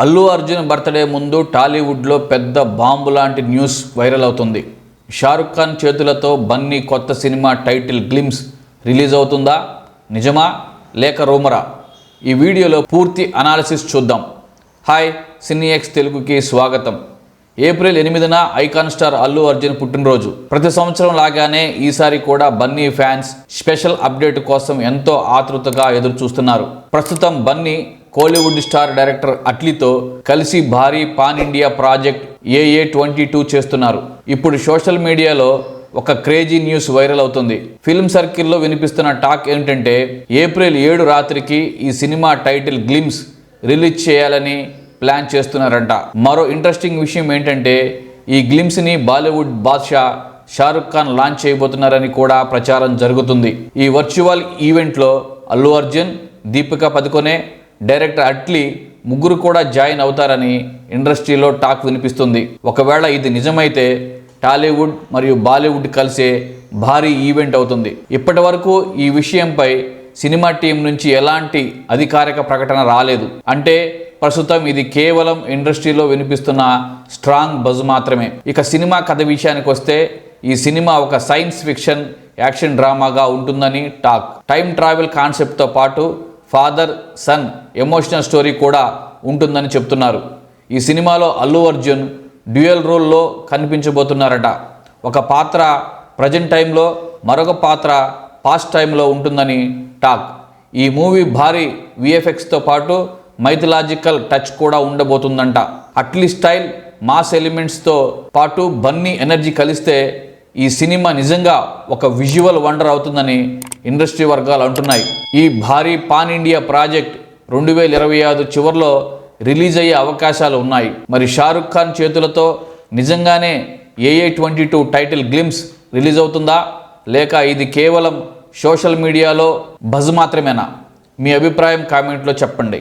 Allu Arjun birthday ముందు టాలీవుడ్లో పెద్ద బాంబు లాంటి న్యూస్ వైరల్ అవుతుంది. షారుఖ్ ఖాన్ చేతులతో బన్నీ కొత్త సినిమా టైటిల్ గ్లిమ్స్ రిలీజ్ అవుతుందా? నిజమా లేక రూమరా? ఈ వీడియోలో పూర్తి అనాలిసిస్ చూద్దాం. హాయ్, సినీ ఎక్స్ తెలుగుకి స్వాగతం. ఏప్రిల్ 8న ఐకాన్ స్టార్ అల్లు అర్జున్ పుట్టినరోజు. ప్రతి సంవత్సరం లాగానే ఈసారి కూడా బన్నీ ఫ్యాన్స్ స్పెషల్ అప్డేట్ కోసం ఎంతో ఆతృతగా ఎదురు చూస్తున్నారు. ప్రస్తుతం బన్నీ కోలీవుడ్ స్టార్ డైరెక్టర్ అట్లీతో కలిసి భారీ పాన్ ఇండియా ప్రాజెక్ట్ AA22 చేస్తున్నారు. ఇప్పుడు సోషల్ మీడియాలో ఒక క్రేజీ న్యూస్ వైరల్ అవుతుంది. ఫిల్మ్ సర్కిల్లో వినిపిస్తున్న టాక్ ఏంటంటే ఏప్రిల్ 7 రాత్రికి ఈ సినిమా టైటిల్ గ్లిమ్స్ రిలీజ్ చేయాలని ప్లాన్ చేస్తున్నారంట. మరో ఇంట్రెస్టింగ్ విషయం ఏంటంటే ఈ గ్లిమ్స్ని బాలీవుడ్ బాద్షా షారుఖ్ ఖాన్ లాంచ్ చేయబోతున్నారని కూడా ప్రచారం జరుగుతుంది. ఈ వర్చువల్ ఈవెంట్లో అల్లు అర్జున్, దీపికా పదుకొనే, డైరెక్టర్ అట్లీ ముగ్గురు కూడా జాయిన్ అవుతారని ఇండస్ట్రీలో టాక్ వినిపిస్తుంది. ఒకవేళ ఇది నిజమైతే టాలీవుడ్ మరియు బాలీవుడ్ కలిసే భారీ ఈవెంట్ అవుతుంది. ఇప్పటి వరకు ఈ విషయంపై సినిమా టీం నుంచి ఎలాంటి అధికారిక ప్రకటన రాలేదు. అంటే ప్రస్తుతం ఇది కేవలం ఇండస్ట్రీలో వినిపిస్తున్న స్ట్రాంగ్ బజ్ మాత్రమే. ఇక సినిమా కథ విషయానికి వస్తే ఈ సినిమా ఒక సైన్స్ ఫిక్షన్ యాక్షన్ డ్రామాగా ఉంటుందని టాక్. టైం ట్రావెల్ కాన్సెప్ట్తో పాటు ఫాదర్ సన్ ఎమోషనల్ స్టోరీ కూడా ఉంటుందని చెప్తున్నారు. ఈ సినిమాలో అల్లు అర్జున్ డ్యూయల్ రోల్లో కనిపించబోతున్నారట. ఒక పాత్ర ప్రజెంట్ టైంలో, మరొక పాత్ర పాస్ట్ టైంలో ఉంటుందని టాక్. ఈ మూవీ భారీ VFXతో పాటు మైథలాజికల్ టచ్ కూడా ఉండబోతుందంట. అట్లీ స్టైల్, మాస్ ఎలిమెంట్స్తో పాటు బన్నీ ఎనర్జీ కలిస్తే ఈ సినిమా నిజంగా ఒక విజువల్ వండర్ అవుతుందని ఇండస్ట్రీ వర్గాలు అంటున్నాయి. ఈ భారీ పాన్ ఇండియా ప్రాజెక్ట్ 2025 చివరిలో రిలీజ్ అయ్యే అవకాశాలు ఉన్నాయి. మరి షారుఖ్ ఖాన్ చేతులతో నిజంగానే AA22 టైటిల్ గ్లిమ్స్ రిలీజ్ అవుతుందా, లేక ఇది కేవలం సోషల్ మీడియాలో బజ్ మాత్రమేనా? మీ అభిప్రాయం కామెంట్లో చెప్పండి.